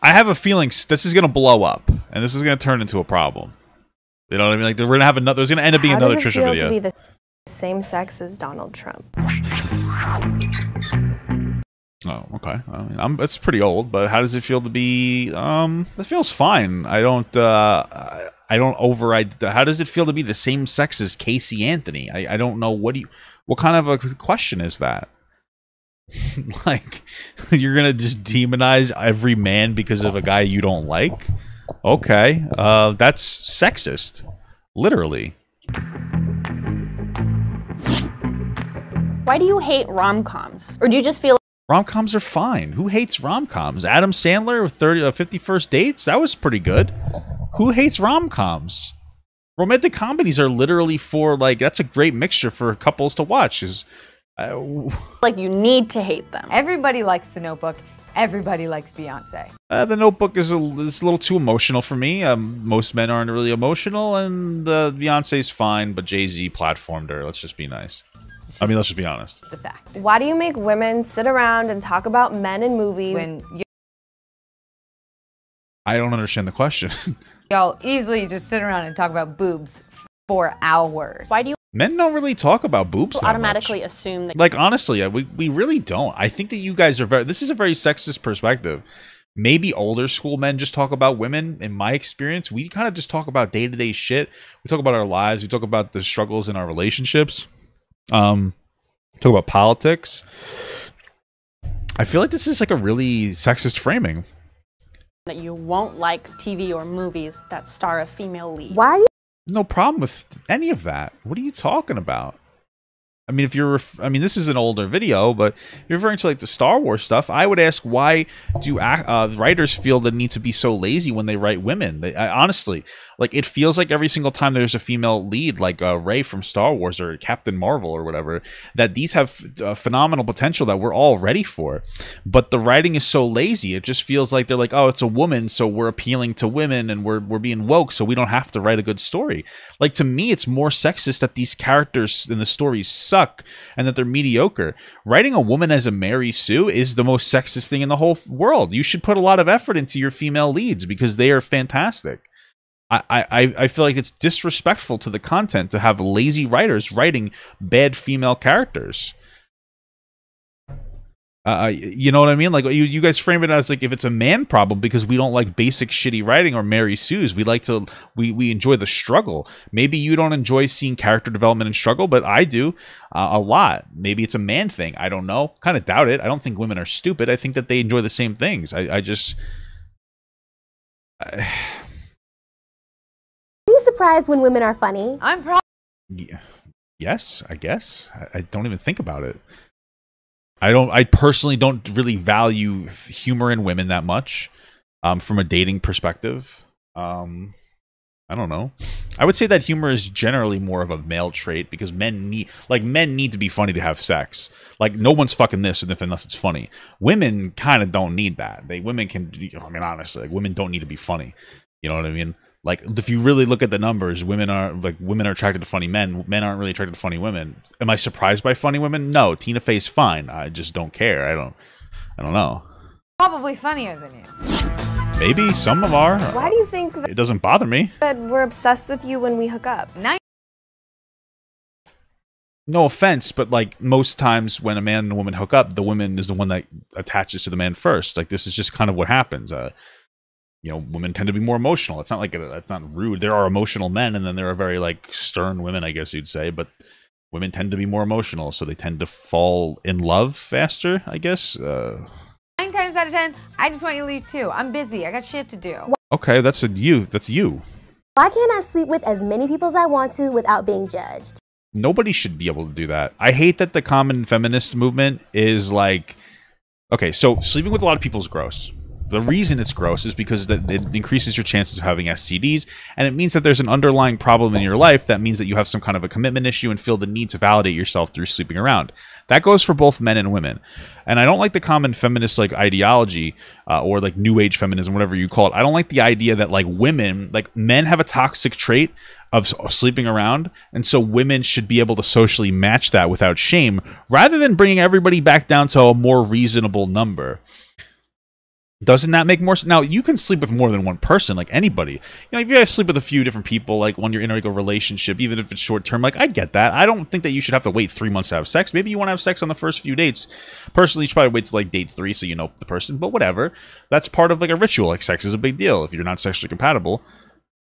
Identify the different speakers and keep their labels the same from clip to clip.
Speaker 1: I have a feeling this is gonna blow up, and this is gonna turn into a problem. You know what I mean? Like, we're gonna have another. There's gonna end up being another Trisha video.
Speaker 2: How does it feel to be the same sex as Donald Trump?
Speaker 1: Oh, okay. I mean, it's pretty old, but how does it feel to be? It feels fine. I don't override. How does it feel to be the same sex as Casey Anthony? I don't know. What kind of a question is that? Like, you're gonna just demonize every man because of a guy you don't like? Okay, that's sexist, literally.
Speaker 3: Why do you hate rom-coms? Or do you just feel
Speaker 1: rom-coms are fine? Who hates rom-coms? Adam Sandler with 50 First Dates? That was pretty good. Who hates rom-coms? Romantic comedies are literally for, like, that's a great mixture for couples to watch.
Speaker 3: like you need to hate them?
Speaker 4: Everybody likes The Notebook. Everybody likes Beyonce.
Speaker 1: The Notebook is a little too emotional for me. Most men aren't really emotional, and Beyonce's fine, but Jay-Z platformed her. Let's just be nice. I mean, let's just be honest.
Speaker 4: It's a fact.
Speaker 2: Why do you make women sit around and talk about men in movies?
Speaker 1: I don't understand the question.
Speaker 4: Y'all easily just sit around and talk about boobs for hours.
Speaker 3: Why do you
Speaker 1: Men don't really talk about boobs that
Speaker 3: automatically
Speaker 1: much.
Speaker 3: assume that?
Speaker 1: Like, honestly, we really don't. I think that you guys are this is a very sexist perspective. Maybe older school men just talk about women. In my experience, we kind of just talk about day-to-day shit. We talk about our lives. We talk about the struggles in our relationships. Talk about politics. I feel like this is like a really sexist framing.
Speaker 3: That you won't like TV or movies that star a female lead.
Speaker 2: Why are you?
Speaker 1: No problem with any of that. What are you talking about? I mean, this is an older video, but if you're referring to like the Star Wars stuff, I would ask, why do writers feel the need to be so lazy when they write women? Honestly, like, it feels like every single time there's a female lead, like Rey from Star Wars or Captain Marvel or whatever, that these have phenomenal potential that we're all ready for. But the writing is so lazy. It just feels like they're like, oh, it's a woman, so we're appealing to women and we're being woke, so we don't have to write a good story. Like, to me, it's more sexist that these characters in the stories suck and that they're mediocre. Writing a woman as a Mary Sue is the most sexist thing in the whole world. You should put a lot of effort into your female leads because they are fantastic. I feel like it's disrespectful to the content to have lazy writers writing bad female characters. You know what I mean? Like, you guys frame it as like if it's a man problem because we don't like basic shitty writing or Mary Sue's. We like to we enjoy the struggle. Maybe you don't enjoy seeing character development and struggle, but I do a lot. Maybe it's a man thing. I don't know. Kind of doubt it. I don't think women are stupid. I think that they enjoy the same things. Are
Speaker 5: you surprised when women are funny?
Speaker 4: I'm probably.
Speaker 1: Yes, I guess. I don't even think about it. I personally don't really value humor in women that much, from a dating perspective. I don't know. I would say that humor is generally more of a male trait because men need to be funny to have sex. Like, no one's fucking this unless it's funny. Women kind of don't need that. Women can, I mean, honestly, like, women don't need to be funny. You know what I mean? Like, if you really look at the numbers, women are attracted to funny men. Men aren't really attracted to funny women. Am I surprised by funny women? No. Tina Fey's fine. I just don't care. I don't know.
Speaker 4: Probably funnier than you.
Speaker 1: Maybe some of are.
Speaker 2: Why do you think
Speaker 1: It doesn't bother me.
Speaker 2: that we're obsessed with you when we hook up?
Speaker 1: No offense, but like most times when a man and a woman hook up, the woman is the one that attaches to the man first. Like, this is just kind of what happens. You know, women tend to be more emotional. It's not like that's not rude. There are emotional men, and then there are very like stern women, I guess you'd say. But women tend to be more emotional, so they tend to fall in love faster, I guess.
Speaker 4: 9 times out of 10, I just want you to leave too. I'm busy. I got shit to do.
Speaker 1: Okay, that's you. That's you.
Speaker 5: Why can't I sleep with as many people as I want to without being judged?
Speaker 1: Nobody should be able to do that. I hate that the common feminist movement is like, okay, so sleeping with a lot of people is gross. The reason it's gross is because it increases your chances of having STDs, and it means that there's an underlying problem in your life that means that you have some kind of a commitment issue and feel the need to validate yourself through sleeping around. That goes for both men and women. And I don't like the common feminist like ideology or like new age feminism, whatever you call it. I don't like the idea that like men have a toxic trait of sleeping around, and so women should be able to socially match that without shame rather than bringing everybody back down to a more reasonable number. Doesn't that make more sense? Now, you can sleep with more than one person, like anybody. You know, if you guys sleep with a few different people, like when you're in like a relationship, even if it's short term, like I get that. I don't think that you should have to wait 3 months to have sex. Maybe you want to have sex on the first few dates. Personally, you should probably wait till like date 3 so you know the person, but whatever. That's part of like a ritual. Like sex is a big deal if you're not sexually compatible.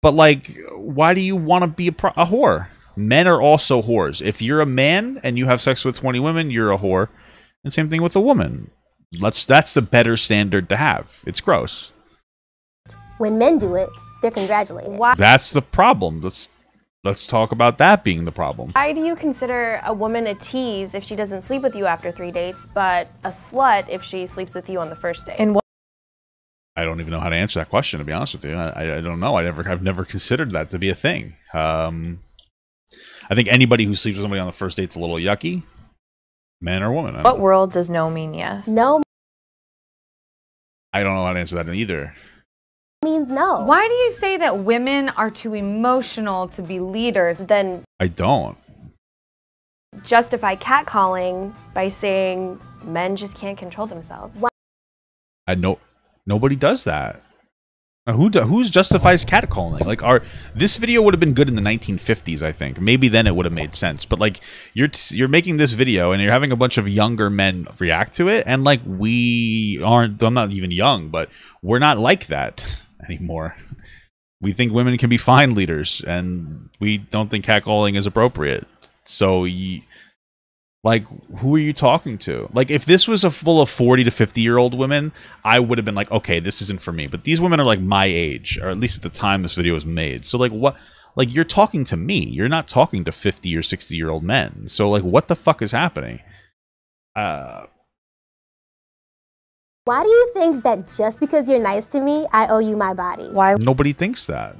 Speaker 1: But like, why do you want to be a whore? Men are also whores. If you're a man and you have sex with 20 women, you're a whore. And same thing with a woman. That's the better standard to have. It's gross.
Speaker 5: When men do it, they're congratulated.
Speaker 2: Why
Speaker 1: That's the problem. Let's talk about that being the problem.
Speaker 2: do you consider a woman a tease if she doesn't sleep with you after 3 dates, but a slut if she sleeps with you on the first date?
Speaker 3: And what?
Speaker 1: I don't even know how to answer that question, to be honest with you. I don't know. I've never considered that to be a thing. I think anybody who sleeps with somebody on the first date's a little yucky. Man or woman.
Speaker 6: What world does no mean yes?
Speaker 5: No
Speaker 1: I don't know how to answer that either.
Speaker 5: means no.
Speaker 4: Why do you say that women are too emotional to be leaders?
Speaker 2: Then
Speaker 1: I don't.
Speaker 2: justify catcalling by saying men just can't control themselves.
Speaker 1: Nobody does that. Now, who justifies catcalling? Like, this video would have been good in the 1950s, I think. Maybe then it would have made sense. But like, you're making this video and you're having a bunch of younger men react to it, and like we aren't. I'm not even young, but we're not like that anymore. We think women can be fine leaders, and we don't think catcalling is appropriate. So, like, who are you talking to? Like, if this was full of 40 to 50-year-old women, I would have been like, okay, this isn't for me. But these women are like my age, or at least at the time this video was made. So like, what? Like, you're talking to me. You're not talking to 50 or 60-year-old men. So like, what the fuck is happening?
Speaker 5: Why do you think that just because you're nice to me, I owe you my body?
Speaker 6: Why
Speaker 1: Nobody thinks that.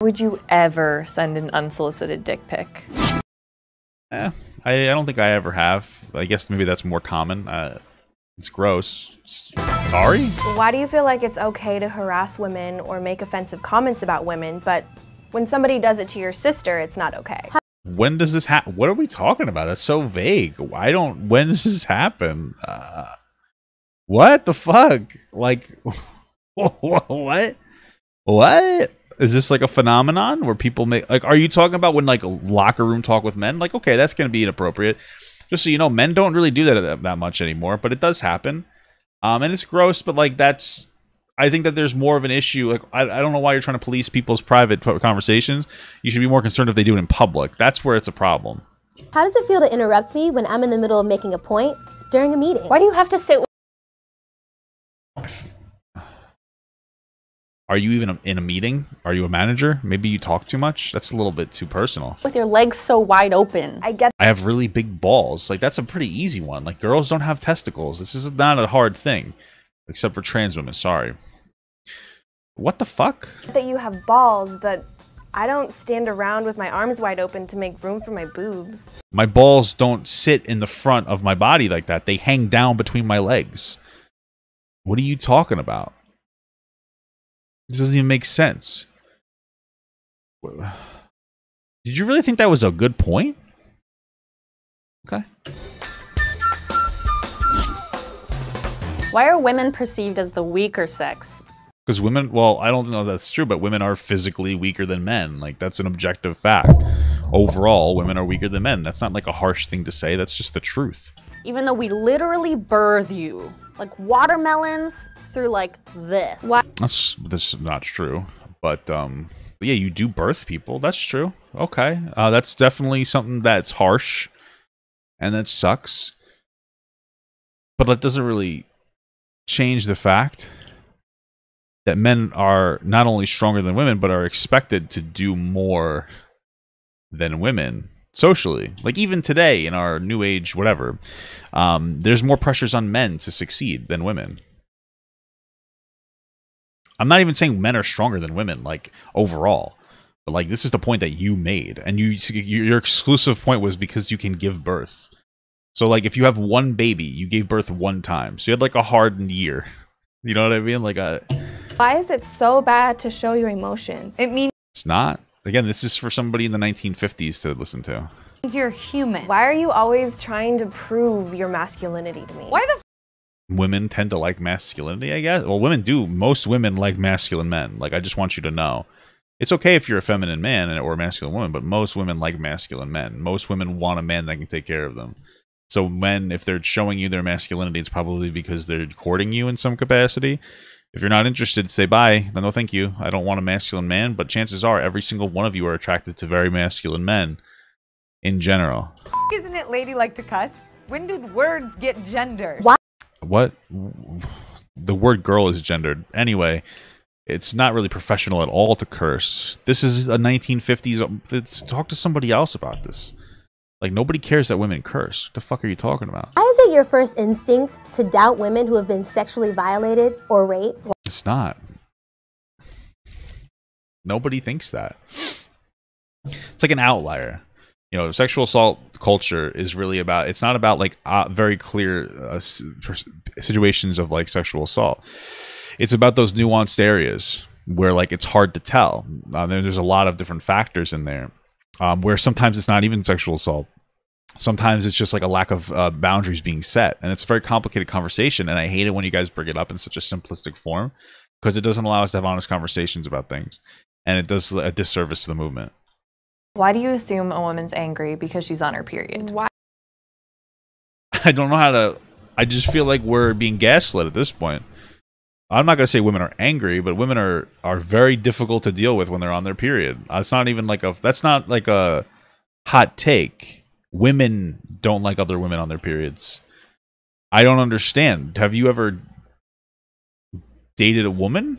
Speaker 6: would you ever send an unsolicited dick pic?
Speaker 1: I don't think I ever have. I guess maybe that's more common. It's gross. Sorry?
Speaker 2: Why do you feel like it's okay to harass women or make offensive comments about women, but when somebody does it to your sister, it's not okay?
Speaker 1: When does this happen? What are we talking about? That's so vague. When does this happen? What the fuck? Like, what? What? Is this like a phenomenon where people make, like, are you talking about when like locker room talk with men? Like, okay, that's going to be inappropriate. Just so you know, men don't really do that much anymore, but it does happen. And it's gross, but like I think that there's more of an issue. Like, I don't know why you're trying to police people's private conversations. You should be more concerned if they do it in public. That's where it's a problem.
Speaker 5: How does it feel to interrupt me when I'm in the middle of making a point during a meeting?
Speaker 3: Why do you have to sit
Speaker 1: Are you even in a meeting? Are you a manager? Maybe you talk too much? That's a little bit too personal.
Speaker 3: with your legs so wide open?
Speaker 2: I get
Speaker 1: I have really big balls. Like, that's a pretty easy one. Like, girls don't have testicles. This is not a hard thing. Except for trans women, sorry. What the fuck?
Speaker 2: that you have balls, but I don't stand around with my arms wide open to make room for my boobs.
Speaker 1: My balls don't sit in the front of my body like that. They hang down between my legs. What are you talking about? This doesn't even make sense. Did you really think that was a good point? Okay.
Speaker 3: Why are women perceived as the weaker sex?
Speaker 1: Because women, well, I don't know if that's true, but women are physically weaker than men. Like, that's an objective fact. Overall, women are weaker than men. That's not like a harsh thing to say. That's just the truth.
Speaker 3: Even though we literally birth you, like watermelons, through like this.
Speaker 1: That's not true. But yeah, you do birth people. That's true. Okay. That's definitely something that's harsh. And that sucks. But that doesn't really change the fact that men are not only stronger than women, but are expected to do more than women socially. Like, even today in our new age, whatever, there's more pressures on men to succeed than women. I'm not even saying men are stronger than women, like, overall. But, like, this is the point that you made. And your exclusive point was because you can give birth. So, like, if you have one baby, you gave birth one time. So you had, like, a hardened year. You know what I mean? Like,
Speaker 2: Why is it so bad to show your emotions?
Speaker 4: It means
Speaker 1: it's not. Again, this is for somebody in the 1950s to listen to.
Speaker 4: you're human.
Speaker 2: Why are you always trying to prove your masculinity to me?
Speaker 4: Why the
Speaker 1: women tend to like masculinity, I guess. Well, women do. Most women like masculine men. Like, I just want you to know. It's okay if you're a feminine man or a masculine woman, but most women like masculine men. Most women want a man that can take care of them. So men, if they're showing you their masculinity, it's probably because they're courting you in some capacity. If you're not interested, say bye. No, thank you. I don't want a masculine man, but chances are every single one of you are attracted to very masculine men in general.
Speaker 4: Isn't it ladylike to cuss? When did words get gendered?
Speaker 1: What? The word girl is gendered. Anyway, it's not really professional at all to curse. This is a 1950s. Talk to somebody else about this. Like, nobody cares that women curse. What the fuck are you talking about?
Speaker 5: Why is it your first instinct to doubt women who have been sexually violated or raped?
Speaker 1: It's not. Nobody thinks that. It's like an outlier. You know, sexual assault culture is really about, it's not about like very clear situations of like sexual assault. It's about those nuanced areas where like it's hard to tell. There's a lot of different factors in there where sometimes it's not even sexual assault. Sometimes it's just like a lack of boundaries being set. And it's a very complicated conversation. And I hate it when you guys bring it up in such a simplistic form because it doesn't allow us to have honest conversations about things. And it does a disservice to the movement.
Speaker 6: Why do you assume a woman's angry because she's on her period?
Speaker 2: Why?
Speaker 1: I don't know how to... I just feel like we're being gaslit at this point. I'm not going to say women are angry, but women are very difficult to deal with when they're on their period. It's not even like a... That's not like a hot take. Women don't like other women on their periods. I don't understand. Have you ever dated a woman?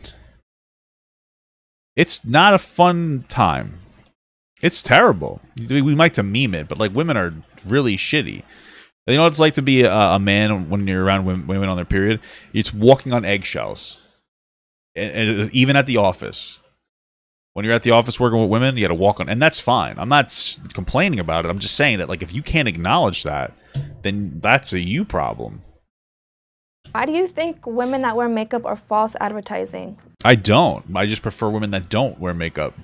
Speaker 1: It's not a fun time. It's terrible. We like to meme it, but like women are really shitty. You know what it's like to be a man when you're around women on their period? It's walking on eggshells. And even at the office. When you're at the office working with women, you got to walk on... And that's fine. I'm not complaining about it. I'm just saying that like if you can't acknowledge that, then that's a you problem.
Speaker 2: Why do you think women that wear makeup are false advertising?
Speaker 1: I don't. I just prefer women that don't wear makeup.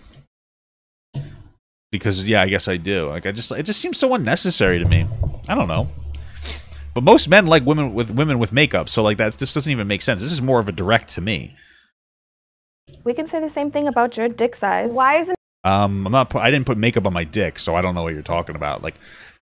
Speaker 1: Because yeah, I guess I do. Like it just seems so unnecessary to me. I don't know. But most men like women with makeup, so like this doesn't even make sense. This is more of a direct to me.
Speaker 2: We can say the same thing about your dick size. Why isn't
Speaker 1: I didn't put makeup on my dick, so I don't know what you're talking about. Like,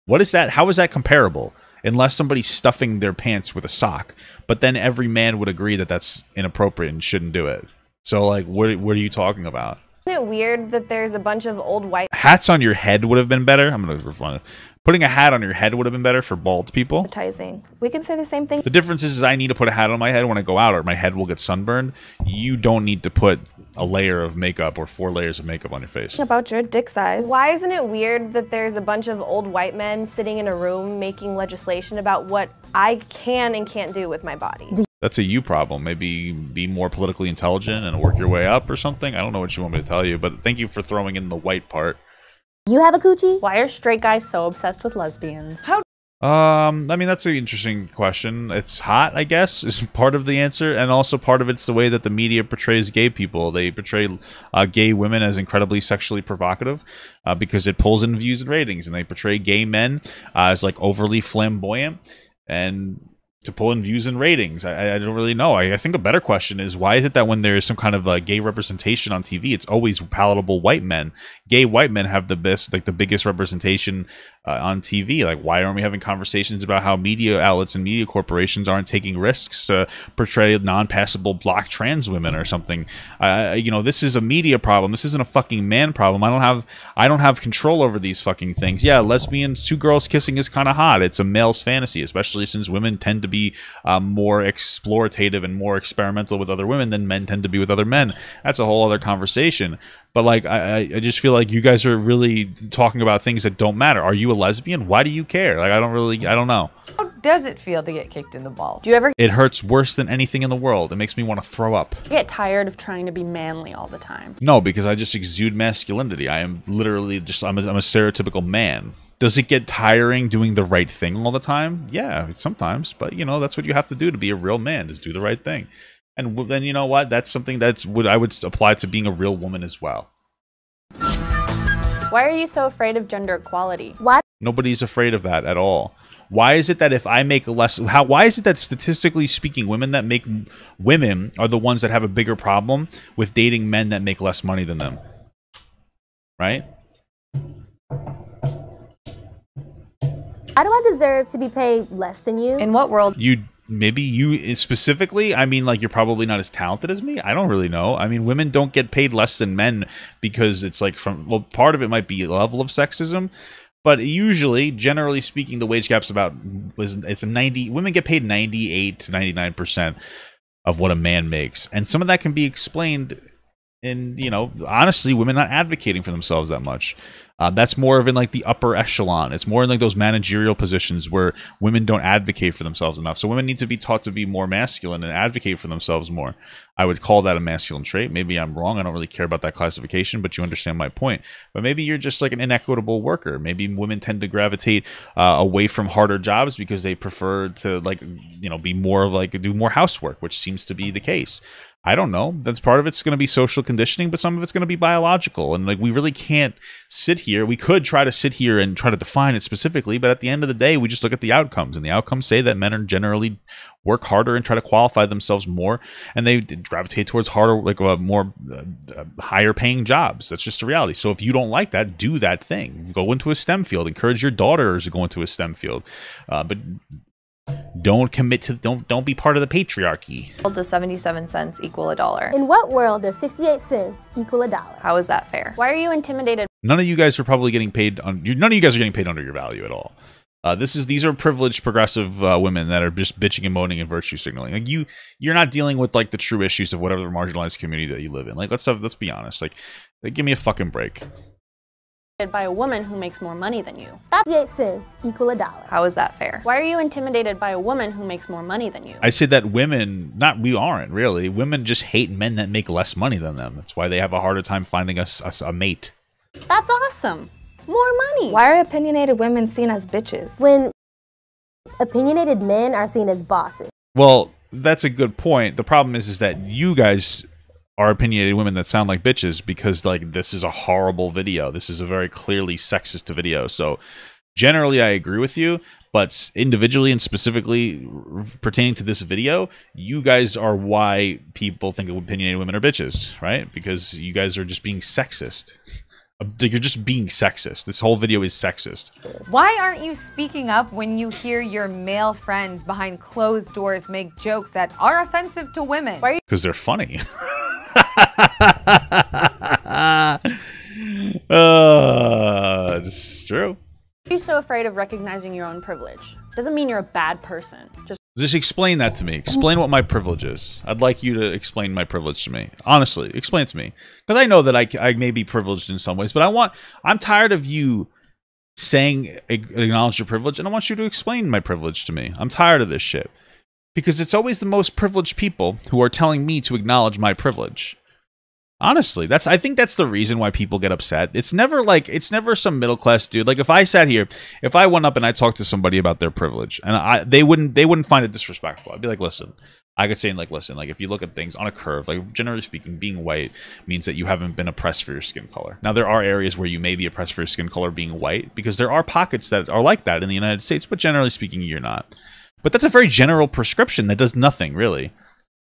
Speaker 1: what is that? How is that comparable? Unless somebody's stuffing their pants with a sock, but then every man would agree that that's inappropriate and shouldn't do it. So like, what are you talking about?
Speaker 2: it weird that there's a bunch of old white
Speaker 1: hats on your head would have been better? I'm going to refund it. Putting a hat on your head would have been better for bald people.
Speaker 2: advertising? We can say the same thing.
Speaker 1: The difference is I need to put a hat on my head when I go out or my head will get sunburned. You don't need to put a layer of makeup or 4 layers of makeup on your face.
Speaker 2: About your dick size. Why isn't it weird that there's a bunch of old white men sitting in a room making legislation about what I can and can't do with my body?
Speaker 1: That's a you problem. Maybe be more politically intelligent and work your way up or something. I don't know what you want me to tell you, but thank you for throwing in the white part.
Speaker 5: You have a coochie?
Speaker 3: Why are straight guys so obsessed with lesbians?
Speaker 1: I mean, that's an interesting question. It's hot, I guess, is part of the answer, and also part of it's the way that the media portrays gay people. They portray gay women as incredibly sexually provocative because it pulls in views and ratings, and they portray gay men as like overly flamboyant and to pull in views and ratings. I don't really know. I think a better question is, why is it that when there is some kind of gay representation on TV, it's always palatable white men? Gay white men have the best, like the biggest representation on TV. Like, why aren't we having conversations about how media outlets and media corporations aren't taking risks to portray non-passable black trans women or something? You know, this is a media problem. This isn't a fucking man problem. I don't have control over these fucking things. Yeah, lesbians, 2 girls kissing is kind of hot. It's a male's fantasy, especially since women tend to be more exploitative and more experimental with other women than men tend to be with other men. That's a whole other conversation. But like, I just feel like you guys are really talking about things that don't matter. Are you a lesbian? Why do you care? Like, I don't know.
Speaker 4: How does it feel to get kicked in the balls?
Speaker 3: Do you ever
Speaker 1: It hurts worse than anything in the world. It makes me want to throw up.
Speaker 3: get tired of trying to be manly all the time?
Speaker 1: No, because I just exude masculinity. I am literally just, I'm a stereotypical man. Does it get tiring doing the right thing all the time? Yeah, sometimes. But, you know, that's what you have to do to be a real man, is do the right thing. And then, you know what? That's something that's what I would apply to being a real woman as well.
Speaker 3: Why are you so afraid of gender equality?
Speaker 5: Why?
Speaker 1: Nobody's afraid of that at all. Why is it that if I make less, why is it that statistically speaking, women are the ones that have a bigger problem with dating men that make less money than them? Right?
Speaker 5: Why do I deserve to be paid less than you?
Speaker 6: In what world?
Speaker 1: Maybe you specifically, I mean, like, you're probably not as talented as me. I don't really know. I mean, women don't get paid less than men because it's like well, part of it might be a level of sexism, but usually, generally speaking, the wage gap's women get paid 98 to 99% of what a man makes. And some of that can be explained in, you know, honestly, women not advocating for themselves that much. That's more of in like the upper echelon. It's more in like those managerial positions where women don't advocate for themselves enough. So women need to be taught to be more masculine and advocate for themselves more. I would call that a masculine trait. Maybe I'm wrong. I don't really care about that classification, but you understand my point. But maybe you're just like an inequitable worker. Maybe women tend to gravitate away from harder jobs because they prefer to, like, you know, be more of like do more housework, which seems to be the case. I don't know. That's part of it's going to be social conditioning, but some of it's going to be biological. And like, we really can't sit here. We could try to sit here and try to define it specifically, but at the end of the day, we just look at the outcomes, and the outcomes say that men are generally work harder and try to qualify themselves more, and they gravitate towards harder, like more higher paying jobs. That's just the reality. So if you don't like that, do that thing. Go into a STEM field. Encourage your daughters to go into a STEM field, but don't commit to don't be part of the patriarchy.
Speaker 6: Does 77 cents equal $1?
Speaker 5: In what world does 68 cents equal $1?
Speaker 6: How is that fair?
Speaker 3: Why are you intimidated?
Speaker 1: None of you guys are probably getting paid none of you guys are getting paid under your value at all. These are privileged progressive women that are just bitching and moaning and virtue signaling. Like, you're not dealing with like the true issues of whatever marginalized community that you live in. Like, let's be honest. Like give me a fucking break.
Speaker 3: By a woman who makes more money than you.
Speaker 5: 68 cents equal $1.
Speaker 6: How is that fair?
Speaker 3: Why are you intimidated by a woman who makes more money than you?
Speaker 1: I said that we aren't really. Women just hate men that make less money than them. That's why they have a harder time finding us a mate.
Speaker 3: That's awesome. More money.
Speaker 2: Why are opinionated women seen as bitches?
Speaker 5: When opinionated men are seen as bosses.
Speaker 1: Well, that's a good point. The problem is that you guys are opinionated women that sound like bitches because, like, this is a horrible video. This is a very clearly sexist video. So generally I agree with you, but individually and specifically pertaining to this video, you guys are why people think opinionated women are bitches, right? Because you guys are just being sexist. You're just being sexist. This whole video is sexist.
Speaker 4: Why aren't you speaking up when you hear your male friends behind closed doors make jokes that are offensive to women?
Speaker 1: Because they're funny. This is true.
Speaker 3: Why are you so afraid of recognizing your own privilege? Doesn't mean you're a bad person.
Speaker 1: Just explain that to me. Explain what my privilege is. I'd like you to explain my privilege to me. Honestly, explain it to me. Because I know that I may be privileged in some ways, but I'm tired of you saying acknowledge your privilege, and I want you to explain my privilege to me. I'm tired of this shit. Because it's always the most privileged people who are telling me to acknowledge my privilege. Honestly, I think that's the reason why people get upset. It's never some middle class dude. Like, if I sat here, if I went up and I talked to somebody about their privilege, and they wouldn't find it disrespectful. I'd be like, listen, I could say, like, listen, like, if you look at things on a curve, like, generally speaking, being white means that you haven't been oppressed for your skin color. Now, there are areas where you may be oppressed for your skin color being white, because there are pockets that are like that in the United States, but generally speaking, you're not. But that's a very general prescription that does nothing, really.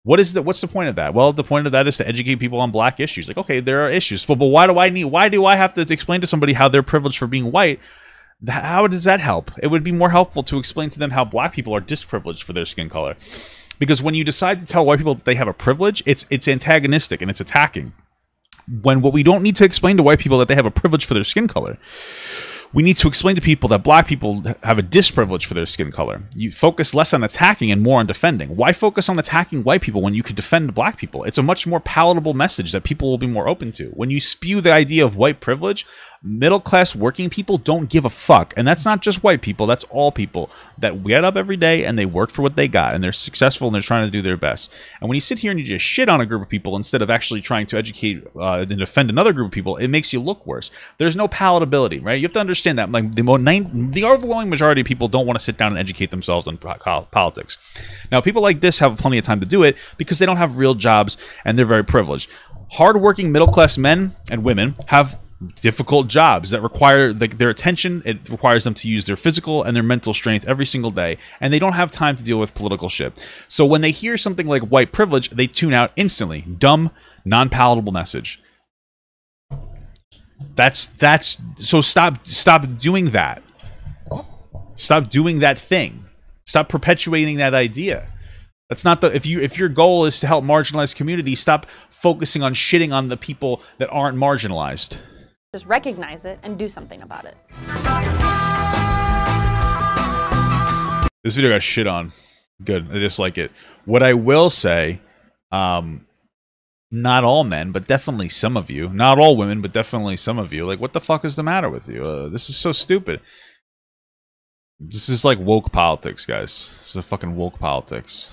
Speaker 1: What's the point of that? Well, the point of that is to educate people on black issues. Like, okay, there are issues. But why do I have to explain to somebody how they're privileged for being white? How does that help? It would be more helpful to explain to them how black people are disprivileged for their skin color. Because when you decide to tell white people that they have a privilege, it's antagonistic and it's attacking. What we don't need to explain to white people that they have a privilege for their skin color. We need to explain to people that black people have a disprivilege for their skin color. You focus less on attacking and more on defending. Why focus on attacking white people when you could defend black people? It's a much more palatable message that people will be more open to. When you spew the idea of white privilege, middle-class working people don't give a fuck. And that's not just white people, that's all people that get up every day and they work for what they got and they're successful and they're trying to do their best. And when you sit here and you just shit on a group of people instead of actually trying to educate and defend another group of people, it makes you look worse. There's no palatability, right? You have to understand that, like, the overwhelming majority of people don't want to sit down and educate themselves on politics. Now, people like this have plenty of time to do it because they don't have real jobs and they're very privileged. Hardworking middle-class men and women have difficult jobs that require their attention. It requires them to use their physical and their mental strength every single day, and they don't have time to deal with political shit. So when they hear something like white privilege, they tune out instantly. Dumb, non-palatable message. That's so stop doing that. Stop doing that thing. Stop perpetuating that idea. That's not the if your goal is to help marginalized communities, stop focusing on shitting on the people that aren't marginalized.
Speaker 3: Just recognize it and do something about it.
Speaker 1: This video got shit on. Good. I just like it. What I will say, not all men, but definitely some of you. Not all women, but definitely some of you. Like, what the fuck is the matter with you? This is so stupid. This is like woke politics, guys. This is fucking woke politics.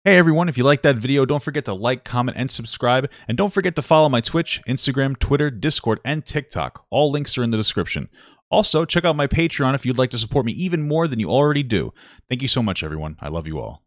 Speaker 1: Hey everyone, if you liked that video, don't forget to like, comment, and subscribe. And don't forget to follow my Twitch, Instagram, Twitter, Discord, and TikTok. All links are in the description. Also, check out my Patreon if you'd like to support me even more than you already do. Thank you so much, everyone. I love you all.